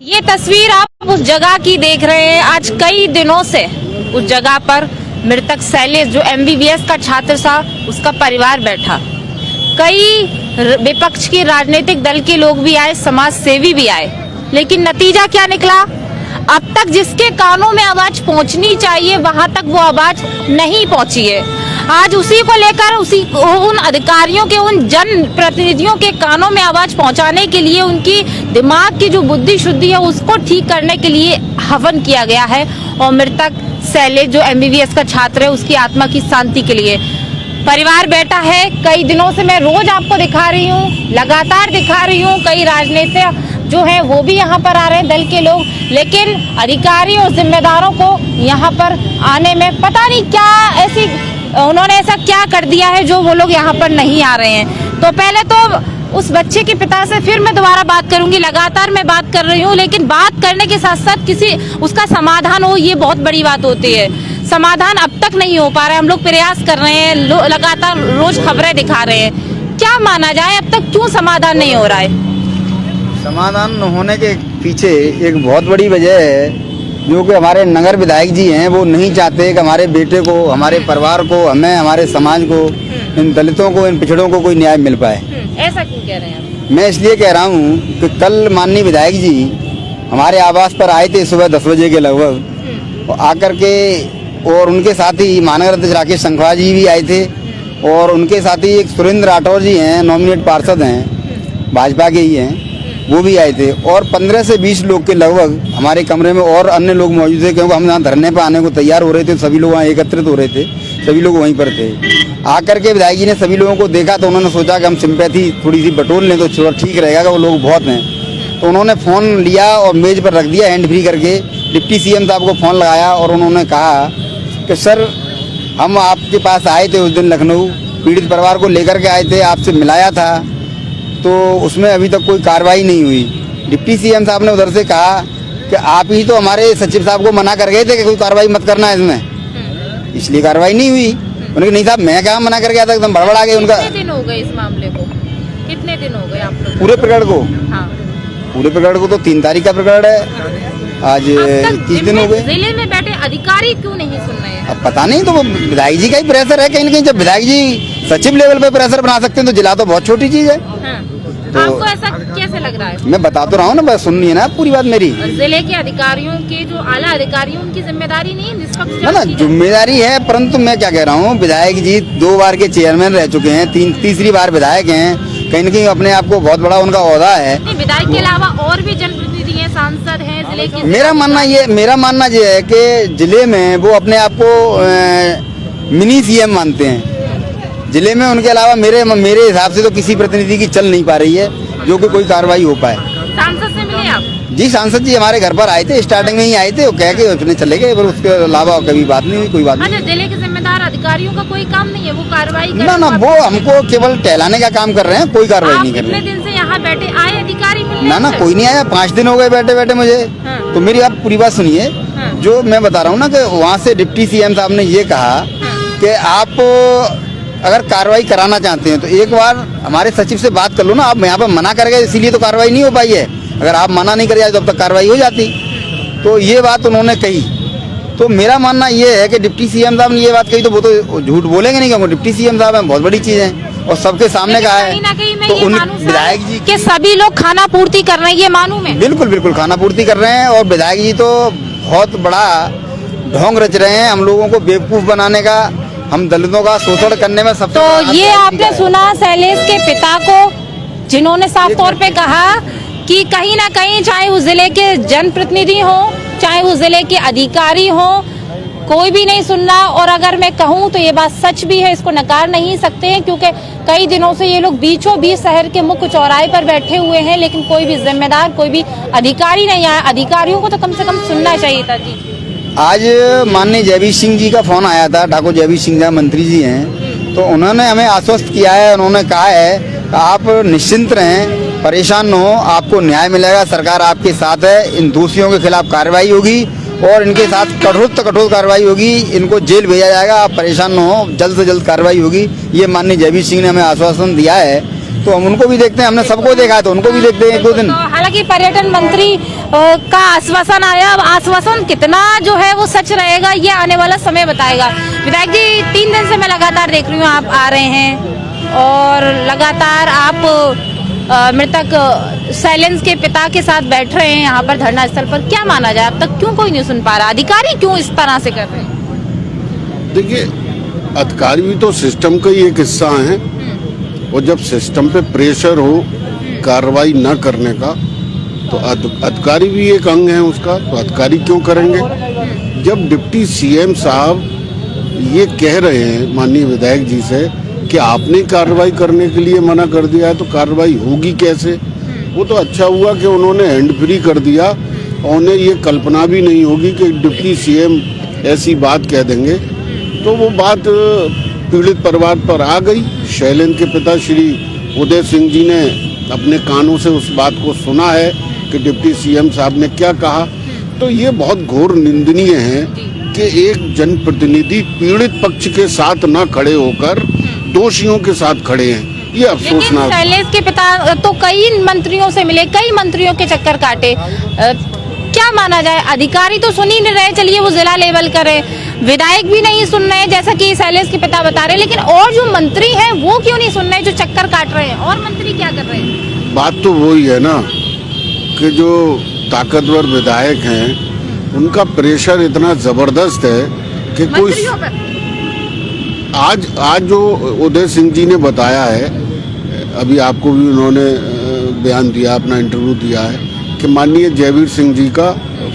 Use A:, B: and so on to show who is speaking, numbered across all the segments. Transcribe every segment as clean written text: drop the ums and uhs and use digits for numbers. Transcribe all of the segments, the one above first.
A: ये तस्वीर आप उस जगह की देख रहे हैं। आज कई दिनों से उस जगह पर मृतक शैलेश जो MBBS का छात्र था उसका परिवार बैठा। कई विपक्ष के राजनीतिक दल के लोग भी आए, समाज सेवी भी आए, लेकिन नतीजा क्या निकला? अब तक जिसके कानों में आवाज पहुंचनी चाहिए वहां तक वो आवाज नहीं पहुंची है। आज उसी को लेकर उन अधिकारियों के, उन जन प्रतिनिधियों के कानों में आवाज पहुंचाने के लिए, उनकी दिमाग की जो बुद्धि शुद्धि है उसको ठीक करने के लिए हवन किया गया है। और मृतक शैलेश जो MBBS का छात्र है उसकी आत्मा की शांति के लिए परिवार बैठा है। कई दिनों से मैं रोज आपको दिखा रही हूँ, लगातार दिखा रही हूँ। कई राजनेता जो हैं वो भी यहाँ पर आ रहे हैं, दल के लोग, लेकिन अधिकारी और जिम्मेदारों को यहाँ पर आने में पता नहीं क्या उन्होंने ऐसा क्या कर दिया है जो वो लोग यहाँ पर नहीं आ रहे हैं। तो पहले तो उस बच्चे के पिता से फिर मैं दोबारा बात करूंगी। लगातार मैं बात कर रही हूँ, लेकिन बात करने के साथ साथ किसी उसका समाधान हो, ये बहुत बड़ी बात होती है। समाधान अब तक नहीं हो पा रहा है। हम लोग प्रयास कर रहे हैं, लगातार रोज खबरें दिखा रहे हैं। क्या माना जाए, अब तक क्यों समाधान नहीं हो रहा है?
B: समाधान न होने के पीछे एक बहुत बड़ी वजह है, जो कि हमारे नगर विधायक जी हैं वो नहीं चाहते कि हमारे बेटे को, हमारे परिवार को, हमें, हमारे समाज को, इन दलितों को, इन पिछड़ों को कोई न्याय मिल पाए।
A: ऐसा क्यों कह रहे हैं आप?
B: मैं इसलिए कह रहा हूँ कि कल माननीय विधायक जी हमारे आवास पर आए थे सुबह 10 बजे के लगभग, और आकर के, और उनके साथ ही महानगर अध्यक्ष राकेश संखवा जी भी आए थे, और उनके साथ ही एक सुरेंद्र राठौर जी हैं, नॉमिनेट पार्षद हैं, भाजपा के ही हैं, वो भी आए थे। और 15 से 20 लोग के लगभग हमारे कमरे में और अन्य लोग मौजूद थे, क्योंकि हम यहाँ धरने पर आने को तैयार हो रहे थे। सभी लोग वहाँ एकत्रित हो रहे थे, सभी लोग वहीं पर थे। आकर के विधायक जी ने सभी लोगों को देखा तो उन्होंने सोचा कि हम सिंपैथी थोड़ी सी बटोर लें तो थोड़ा ठीक रहेगा, कि वो लोग बहुत हैं। तो उन्होंने फ़ोन लिया और मेज़ पर रख दिया हैंड फ्री करके। डिप्टी CM साहब को फ़ोन लगाया और उन्होंने कहा कि सर, हम आपके पास आए थे उस दिन लखनऊ, पीड़ित परिवार को लेकर के आए थे, आपसे मिलाया था, तो उसमें अभी तक कोई कार्रवाई नहीं हुई। डिप्टी CM साहब ने उधर से कहा कि आप ही तो हमारे सचिव साहब को मना कर गए थे कि कोई कार्रवाई मत करना है इसमें, इसलिए कार्रवाई नहीं हुई। उन्होंने नहीं साहब, मैं क्या मना कर गया था, एकदम बड़बड़ा गए उनका।
A: कितने दिन हो गए इस मामले को? कितने दिन हो गए आप लोग?
B: पूरे प्रकरण को?
A: हाँ।
B: पूरे प्रकरण को तो 3 तारीख का प्रकरण है, आज 21 दिन हो गए।
A: जिले में बैठे अधिकारी क्यों नहीं सुन रहे हैं?
B: अब पता नहीं, तो वो विधायक जी का ही प्रेशर है कहीं न कहीं। जब विधायक जी सचिव लेवल पे प्रेशर बना सकते हैं तो जिला तो बहुत छोटी चीज है।
A: तो आपको ऐसा कैसे लग रहा है?
B: मैं बता तो रहा हूँ ना, बस सुननी है ना पूरी बात मेरी।
A: जिले के अधिकारियों के जो आला अधिकारी, उनकी जिम्मेदारी नहीं है निष्पक्ष?
B: ना, जिम्मेदारी है, परंतु मैं क्या कह रहा हूँ, विधायक जी 2 बार के चेयरमैन रह चुके हैं, तीसरी बार विधायक हैं, कहीं न कहीं अपने आप को बहुत बड़ा उनका ओहदा है।
A: विधायक के अलावा और भी जनप्रतिनिधि हैं, सांसद हैं जिले के।
B: मेरा मानना ये है कि जिले में वो अपने आप को मिनी CM मानते हैं। जिले में उनके अलावा मेरे हिसाब से तो किसी प्रतिनिधि की चल नहीं पा रही है जो कि कोई कार्रवाई हो पाए।
A: सांसद से मिले आप? जी,
B: सांसद जी हमारे घर पर आए थे, स्टार्टिंग में ही आए थे, वो कह के अपने चले गए, पर उसके अलावा कभी बात नहीं हुई, कोई बात नहीं।
A: जिले के जिम्मेदार अधिकारियों का कोई काम नहीं है, वो कार्रवाई
B: ना, वो हमको केवल टहलाने का काम कर रहे हैं, कोई कार्रवाई नहीं कर रहे।
A: कितने दिन से यहाँ बैठे, आए अधिकारी मिलने?
B: ना, कोई नहीं आया, 5 दिन हो गए बैठे बैठे मुझे। तो मेरी आप पूरी बात सुनिए। जो मैं बता रहा हूँ ना कि वहाँ से डिप्टी CM साहब ने ये कहा कि आप अगर कार्रवाई कराना चाहते हैं तो एक बार हमारे सचिव से बात कर लो ना। आप यहाँ पर मना कर गए, इसीलिए तो कार्रवाई नहीं हो पाई है। अगर आप मना नहीं कर जाते तो अब तक कार्रवाई हो जाती। तो ये बात उन्होंने कही। तो मेरा मानना ये है कि डिप्टी CM साहब ने ये बात कही तो वो तो झूठ बोलेंगे नहीं, क्योंकि डिप्टी CM साहब हैं, बहुत बड़ी चीज़ है और सबके सामने कहा है। तो उन विधायक जी
A: के सभी लोग खाना पूर्ति कर रहे हैं, ये मानूं मैं? बिल्कुल
B: खाना पूर्ति कर रहे हैं, और विधायक जी तो बहुत बड़ा ढोंग रच रहे हैं हम लोगों को बेवकूफ़ बनाने का, हम दलितों का शोषण करने में सबसे।
A: तो ये आपने सुना शैलेश के पिता को, जिन्होंने साफ तौर पे कहा कि कहीं ना कहीं, चाहे उस जिले के जनप्रतिनिधि हो, चाहे उस जिले के अधिकारी हो, कोई भी नहीं सुन रहा। और अगर मैं कहूँ तो ये बात सच भी है, इसको नकार नहीं सकते हैं, क्योंकि कई दिनों से ये लोग बीचों बीच शहर के मुख्य चौराहे पर बैठे हुए हैं, लेकिन कोई भी जिम्मेदार, कोई भी अधिकारी नहीं आया। अधिकारियों को तो कम से कम सुनना चाहिए था। जी,
B: आज माननीय जयवीर सिंह जी का फोन आया था, ठाकुर जयवीर सिंह जी मंत्री जी हैं, तो उन्होंने हमें आश्वस्त किया है। उन्होंने कहा है कि आप निश्चिंत रहें, परेशान न हो, आपको न्याय मिलेगा, सरकार आपके साथ है, इन दोषियों के खिलाफ कार्रवाई होगी और इनके साथ कठोर कार्रवाई होगी, इनको जेल भेजा जाएगा, आप परेशान न हो, जल्द से जल्द कार्रवाई होगी। ये माननीय जयवीर सिंह ने हमें आश्वासन दिया है। तो हम उनको भी देखते हैं, हमने सबको देखा है तो उनको भी देखते हैं एक दो दिन।
A: तो हालांकि पर्यटन मंत्री का आश्वासन आया, अब आश्वासन कितना जो है वो सच रहेगा ये आने वाला समय बताएगा। विधायक जी 3 दिन से मैं लगातार देख रही हूँ आप आ रहे हैं और लगातार आप मृतक शैलेंद्र के पिता के साथ बैठ रहे हैं यहाँ पर धरना स्थल पर। क्या माना जाए अब तक क्यों कोई नहीं सुन पा रहा, अधिकारी क्यों इस तरह से कर रहे हैं?
C: देखिए, अधिकारी भी तो सिस्टम का ही एक हिस्सा है और जब सिस्टम पे प्रेशर हो कार्रवाई न करने का तो अधिकारी भी एक अंग है उसका, तो अधिकारी क्यों करेंगे? जब डिप्टी सीएम साहब ये कह रहे हैं माननीय विधायक जी से कि आपने कार्रवाई करने के लिए मना कर दिया है तो कार्रवाई होगी कैसे? वो तो अच्छा हुआ कि उन्होंने हैंड फ्री कर दिया और उन्हें ये कल्पना भी नहीं होगी कि डिप्टी सीएम ऐसी बात कह देंगे। तो वो बात पीड़ित परिवार पर आ गई। शैलेंद्र के पिता श्री उदय सिंह जी ने अपने कानों से उस बात को सुना है कि डिप्टी सीएम साहब ने क्या कहा। तो ये बहुत घोर निंदनीय है कि एक जनप्रतिनिधि पीड़ित पक्ष के साथ न खड़े होकर दोषियों के साथ खड़े हैं। ये अफसोसनाक।
A: शैलेंद्र के पिता तो कई मंत्रियों से मिले, कई मंत्रियों के चक्कर काटे। क्या माना जाए, अधिकारी तो सुन ही नहीं रहे, चलिए वो जिला लेवल करे, विधायक भी नहीं सुन रहे जैसा कि शैलेंद्र के पिता बता रहे, लेकिन और जो मंत्री हैं वो क्यों नहीं सुन रहे जो चक्कर काट रहे हैं? और मंत्री क्या कर रहे हैं? बात
C: तो वही है ना कि जो ताकतवर विधायक हैं उनका प्रेशर इतना जबरदस्त है कि कोई आज जो उदय सिंह जी ने बताया है, अभी आपको भी उन्होंने बयान दिया, अपना इंटरव्यू दिया है कि माननीय जयवीर सिंह जी का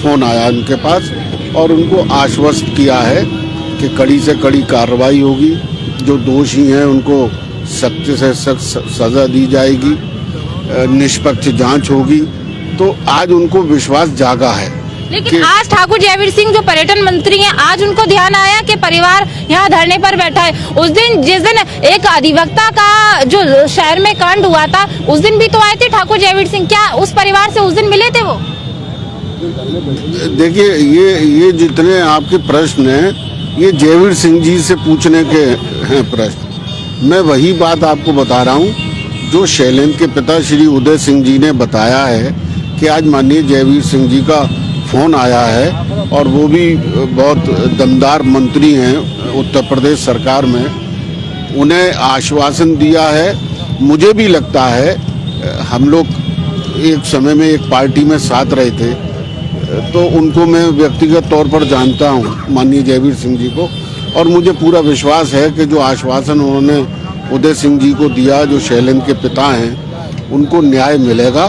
C: फोन आया उनके पास और उनको आश्वस्त किया है कि कड़ी से कड़ी कार्रवाई होगी, जो दोषी हैं उनको सख्त से सख्त सजा दी जाएगी, निष्पक्ष जांच होगी। तो आज उनको विश्वास जागा है।
A: लेकिन आज ठाकुर जयवीर सिंह जो पर्यटन मंत्री हैं, आज उनको ध्यान आया कि परिवार यहाँ धरने पर बैठा है। उस दिन जिस दिन एक अधिवक्ता का जो शहर में कांड हुआ था उस दिन भी तो आए थे ठाकुर जयवीर सिंह, क्या उस परिवार से उस दिन मिले थे वो?
C: देखिए, ये जितने आपके प्रश्न हैं ये जयवीर सिंह जी से पूछने के हैं प्रश्न। मैं वही बात आपको बता रहा हूँ जो शैलेंद्र के पिता श्री उदय सिंह जी ने बताया है कि आज माननीय जयवीर सिंह जी का फोन आया है और वो भी बहुत दमदार मंत्री हैं उत्तर प्रदेश सरकार में, उन्हें आश्वासन दिया है। मुझे भी लगता है, हम लोग एक समय में एक पार्टी में साथ रहे थे तो उनको मैं व्यक्तिगत तौर पर जानता हूँ माननीय जयवीर सिंह जी को, और मुझे पूरा विश्वास है कि जो आश्वासन उन्होंने उदय सिंह जी को दिया, जो शैलेंद्र के पिता हैं, उनको न्याय मिलेगा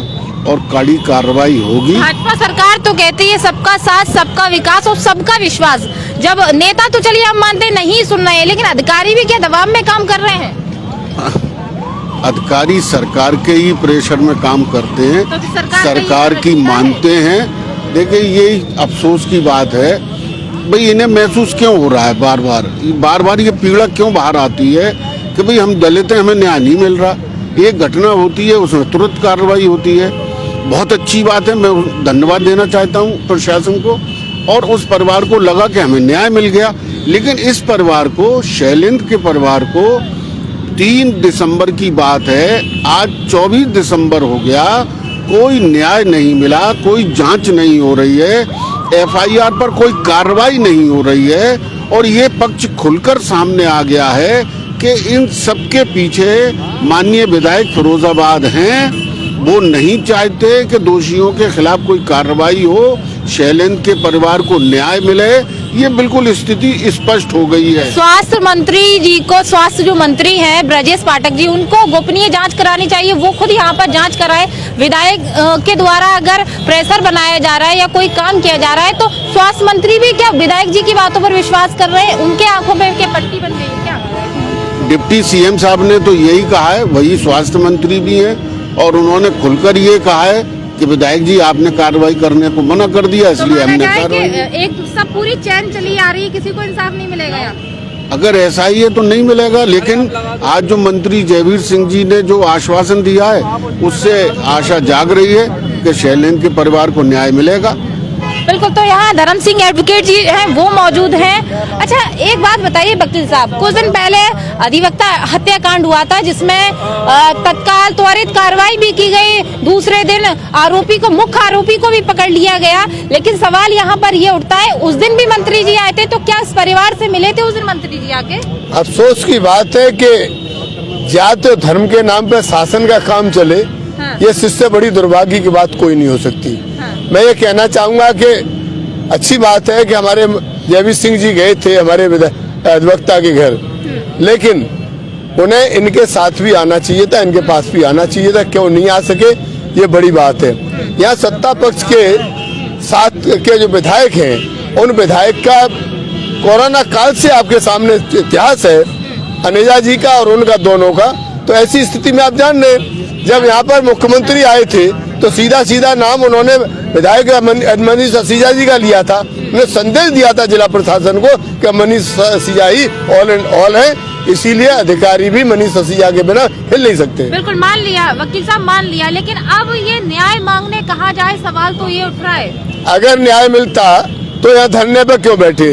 C: और कड़ी कार्रवाई होगी।
A: भाजपा सरकार तो कहती है सबका साथ, सबका विकास और सबका विश्वास। जब नेता तो चलिए हम मानते नहीं सुन रहे हैं, लेकिन अधिकारी भी क्या दबाव में काम कर रहे हैं?
C: अधिकारी सरकार के ही प्रेशर में काम करते हैं,
A: तो
C: सरकार की मानते हैं। देखिए, यही अफसोस की बात है भाई, इन्हें महसूस क्यों हो रहा है बार बार ये पीड़ा क्यों बाहर आती है कि भाई हम दलित हैं, हमें न्याय नहीं मिल रहा। एक घटना होती है उसमें तुरंत कार्रवाई होती है, बहुत अच्छी बात है, मैं धन्यवाद देना चाहता हूँ प्रशासन को, और उस परिवार को लगा कि हमें न्याय मिल गया। लेकिन इस परिवार को, शैलेंद्र के परिवार को 3 दिसंबर की बात है, आज 24 दिसंबर हो गया, कोई न्याय नहीं मिला, कोई जांच नहीं हो रही है, एफआईआर पर कोई कार्रवाई नहीं हो रही है, और ये पक्ष खुलकर सामने आ गया है कि इन सबके पीछे माननीय विधायक फिरोजाबाद हैं। वो नहीं चाहते कि दोषियों के खिलाफ कोई कार्रवाई हो, शैलेंद्र के परिवार को न्याय मिले। ये बिल्कुल स्थिति स्पष्ट हो गई है।
A: स्वास्थ्य मंत्री जी को, स्वास्थ्य जो मंत्री हैं ब्रजेश पाठक जी, उनको गोपनीय जांच करानी चाहिए, वो खुद यहाँ पर जांच कराए। विधायक के द्वारा अगर प्रेशर बनाया जा रहा है या कोई काम किया जा रहा है तो स्वास्थ्य मंत्री भी क्या विधायक जी की बातों पर विश्वास कर रहे हैं? उनके आंखों में क्या पट्टी बन गई है क्या?
C: डिप्टी सीएम साहब ने तो यही कहा है, वही स्वास्थ्य मंत्री भी हैं, और उन्होंने खुलकर ये कहा है कि विधायक जी आपने कार्रवाई करने को मना कर दिया, इसलिए हमने कार्रवाई।
A: एक सब पूरी चैन चली आ रही है, किसी को इंसाफ नहीं मिलेगा यार।
C: अगर ऐसा ही है तो नहीं मिलेगा, लेकिन आज जो मंत्री जयवीर सिंह जी ने जो आश्वासन दिया है उससे आशा जाग रही है कि शैलेंद्र के परिवार को न्याय मिलेगा।
A: बिल्कुल। तो यहाँ धर्म सिंह एडवोकेट जी हैं, वो मौजूद हैं। अच्छा, एक बात बताइए वकील साहब, कुछ दिन पहले अधिवक्ता हत्याकांड हुआ था जिसमें तत्काल त्वरित कार्रवाई भी की गई, दूसरे दिन मुख्य आरोपी को भी पकड़ लिया गया। लेकिन सवाल यहाँ पर ये उठता है, उस दिन भी मंत्री जी आए थे, तो क्या इस परिवार से मिले थे उस दिन मंत्री जी आके?
D: अफसोस की बात है कि जाति और धर्म के नाम पर शासन का काम चले,
A: हाँ।
D: ये इससे बड़ी दुर्भाग्य की बात कोई नहीं हो सकती।
A: हाँ।
D: मैं ये कहना चाहूंगा कि अच्छी बात है कि हमारे जयवीर सिंह जी गए थे हमारे अधिवक्ता के घर, लेकिन उन्हें इनके साथ भी आना चाहिए था, इनके पास भी आना चाहिए था। क्यों नहीं आ सके, ये बड़ी बात है। यहाँ सत्ता पक्ष के साथ के जो विधायक हैं, उन विधायक का कोरोना काल से आपके सामने इतिहास है, अनेजा जी का और उनका दोनों का। तो ऐसी स्थिति में आप जान रहे, जब यहाँ पर मुख्यमंत्री आए थे तो सीधा सीधा नाम उन्होंने विधायक मनीष सिसोदिया जी का लिया था। उन्होंने संदेश दिया था जिला प्रशासन को कि मनीष सिसोदिया ही ऑल एंड ऑल है, इसीलिए अधिकारी भी मनीष सिसोदिया के बिना हिल नहीं सकते।
A: बिल्कुल मान लिया वकील साहब, मान लिया, लेकिन अब ये न्याय मांगने कहा जाए, सवाल तो ये उठ रहा है।
D: अगर न्याय मिलता तो यहाँ धरने पर क्यों बैठे?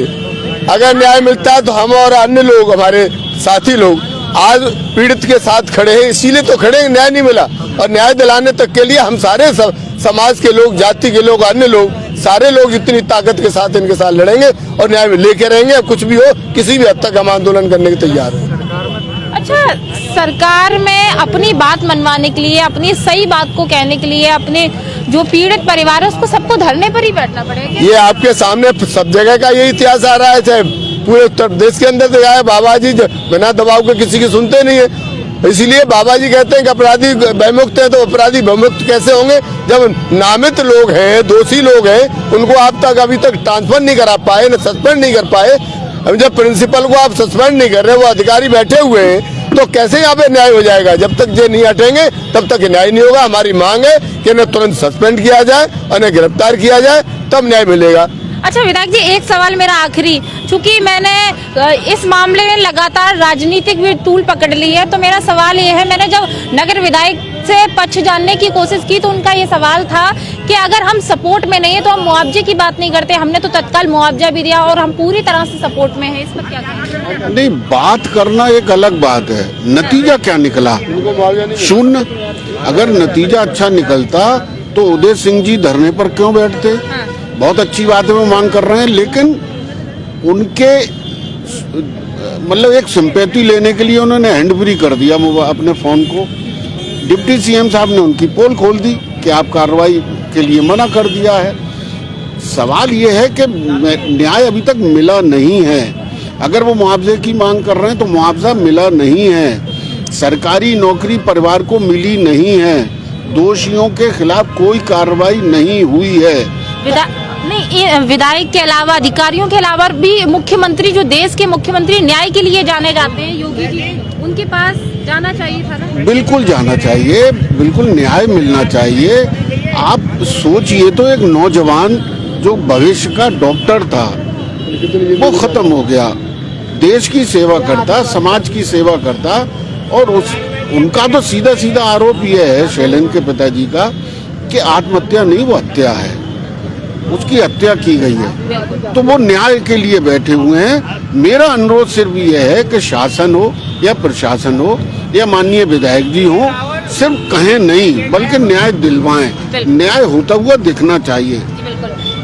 D: अगर न्याय मिलता तो हम और अन्य लोग, हमारे साथी लोग आज पीड़ित के साथ खड़े हैं, इसीलिए तो खड़े हैं। न्याय नहीं मिला, और न्याय दिलाने तक के लिए हम सारे समाज के लोग, जाति के लोग, अन्य लोग, सारे लोग इतनी ताकत के साथ इनके साथ लड़ेंगे और न्याय लेके रहेंगे। अब कुछ भी हो, किसी भी हद तक हम आंदोलन करने के तैयार हैं।
A: अच्छा, सरकार में अपनी बात मनवाने के लिए, अपनी सही बात को कहने के लिए, अपने जो पीड़ित परिवार है उसको सबको धरने पर ही बैठना पड़ेगा।
D: ये आपके सामने सब जगह का यही इतिहास आ रहा है, चाहे पूरे उत्तर प्रदेश के अंदर देखा है। बाबा जी बिना दबाव के किसी की सुनते नहीं है, इसीलिए बाबा जी कहते हैं कि अपराधी भयमुक्त है। तो अपराधी भयमुक्त कैसे होंगे जब नामित लोग हैं, दोषी लोग हैं, उनको आप तक अभी तक ट्रांसफर नहीं करा पाए, न सस्पेंड नहीं कर पाए। अब जब प्रिंसिपल को आप सस्पेंड नहीं कर रहे, वो अधिकारी बैठे हुए हैं, तो कैसे यहाँ पे न्याय हो जाएगा? जब तक ये नहीं हटेंगे तब तक न्याय नहीं होगा। हमारी मांग है कि इन्हें तुरंत सस्पेंड किया जाए, इन्हें गिरफ्तार किया जाए, तब न्याय मिलेगा।
A: अच्छा विधायक जी, एक सवाल मेरा आखिरी, चूंकि मैंने इस मामले में लगातार राजनीतिक भी टूल पकड़ ली है, तो मेरा सवाल ये है, मैंने जब नगर विधायक से पक्ष जानने की कोशिश की तो उनका ये सवाल था कि अगर हम सपोर्ट में नहीं है तो हम मुआवजे की बात नहीं करते। हमने तो तत्काल मुआवजा भी दिया और हम पूरी तरह से सपोर्ट में है। इस पर क्या कहेंगे?
C: नहीं, बात करना एक अलग बात है, नतीजा क्या निकला? शून्य। अगर नतीजा अच्छा निकलता तो उदय सिंह जी धरने पर क्यों बैठते?
A: हाँ।
C: बहुत अच्छी बात है, वो मांग कर रहे हैं, लेकिन उनके मतलब एक सिंपैथी लेने के लिए उन्होंने हैंड फ्री कर दिया अपने फोन को। डिप्टी सीएम साहब ने उनकी पोल खोल दी कि आप कार्रवाई के लिए मना कर दिया है। सवाल ये है कि न्याय अभी तक मिला नहीं है। अगर वो मुआवजे की मांग कर रहे हैं तो मुआवजा मिला नहीं है, सरकारी नौकरी परिवार को मिली नहीं है, दोषियों के खिलाफ कोई कार्रवाई नहीं हुई है।
A: विधायक के अलावा, अधिकारियों के अलावा भी मुख्यमंत्री, जो देश के मुख्यमंत्री न्याय के लिए जाने जाते हैं, योगी जी, उनके पास जाना चाहिए था ना? बिल्कुल
C: जाना चाहिए, बिल्कुल न्याय मिलना चाहिए। आप सोचिए तो एक नौजवान जो भविष्य का डॉक्टर था वो खत्म हो गया, देश की सेवा करता, समाज की सेवा करता, और उनका तो सीधा सीधा आरोप यह है शैलेंद्र के पिताजी का कि आत्महत्या नहीं, वो हत्या है, उसकी हत्या की गई है। तो वो न्याय के लिए बैठे हुए हैं। मेरा अनुरोध सिर्फ ये है कि शासन हो या प्रशासन हो या माननीय विधायक जी हो, सिर्फ कहें नहीं बल्कि न्याय दिलवाएं। न्याय होता हुआ दिखना चाहिए।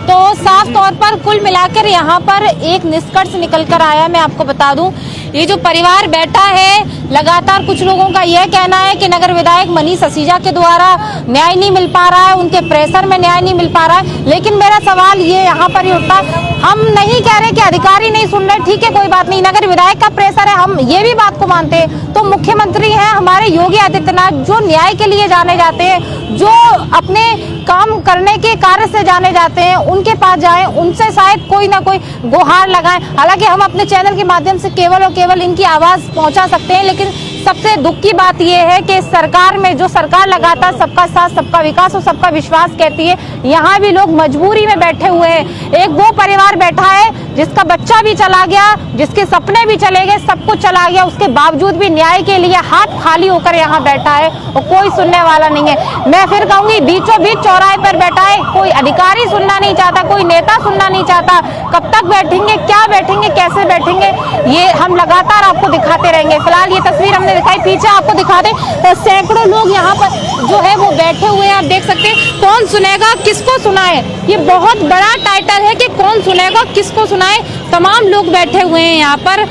A: तो साफ तौर पर कुल मिलाकर यहाँ पर एक निष्कर्ष निकल कर आया। मैं आपको बता दूं, ये जो परिवार बैठा है, लगातार कुछ लोगों का यह कहना है कि नगर विधायक मनीष सिसोदिया के द्वारा न्याय नहीं मिल पा रहा है, उनके प्रेशर में न्याय नहीं मिल पा रहा है। लेकिन मेरा सवाल ये यहाँ पर ही उठता है, हम नहीं कह रहे कि अधिकारी नहीं सुन रहे, ठीक है, कोई बात नहीं, नगर विधायक का प्रेशर है, हम ये भी बात को मानते हैं। तो मुख्यमंत्री हैं हमारे योगी आदित्यनाथ, जो न्याय के लिए जाने जाते हैं, जो अपने काम करने के कार्य से जाने जाते हैं, उनके पास जाएं, उनसे शायद कोई ना कोई गुहार लगाएं। हालांकि हम अपने चैनल के माध्यम से केवल और केवल इनकी आवाज पहुंचा सकते हैं, लेकिन सबसे दुख की बात यह है कि सरकार में जो सरकार लगातार सबका साथ, सबका विकास और सबका विश्वास कहती है, यहाँ भी लोग मजबूरी में बैठे हुए हैं। एक वो परिवार बैठा है जिसका बच्चा भी चला गया, जिसके सपने भी चले गए, सब कुछ चला गया, उसके बावजूद भी न्याय के लिए हाथ खाली होकर यहाँ बैठा है और कोई सुनने वाला नहीं है। मैं फिर कहूंगी, बीचों बीच चौराहे पर बैठा है, कोई अधिकारी सुनना नहीं चाहता, कोई नेता सुनना नहीं चाहता। कब तक बैठेंगे, क्या बैठेंगे, कैसे बैठेंगे, ये हम लगातार आपको दिखाते रहेंगे। फिलहाल ये तस्वीर हमने दिखाई, पीछे आपको दिखा दें तो सैकड़ों लोग यहाँ पर जो है वो बैठे हुए हैं। आप देख सकते हैं, कौन सुनेगा, किसको सुनाए, ये बहुत बड़ा टाइटल है कि कौन सुनेगा, किसको सुनाए। तमाम लोग बैठे हुए हैं यहाँ पर,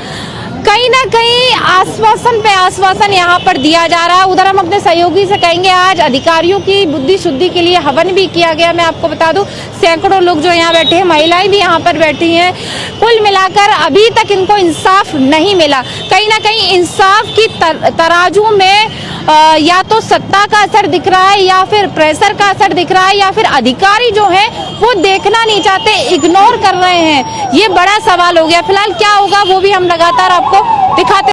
A: कहीं ना कहीं आश्वासन पे आश्वासन यहाँ पर दिया जा रहा है। उधर हम अपने सहयोगी से कहेंगे, आज अधिकारियों की बुद्धि शुद्धि के लिए हवन भी किया गया। मैं आपको बता दूं, सैकड़ों लोग जो यहाँ बैठे हैं, महिलाएं भी यहाँ पर बैठी हैं। कुल मिलाकर अभी तक इनको इंसाफ नहीं मिला। कहीं ना कहीं इंसाफ की तराजू में या तो सत्ता का असर दिख रहा है, या फिर प्रेशर का असर दिख रहा है, या फिर अधिकारी जो है वो देखना नहीं चाहते, इग्नोर कर रहे हैं। ये बड़ा सवाल हो गया। फिलहाल क्या होगा वो भी हम लगातार आपको दिखाते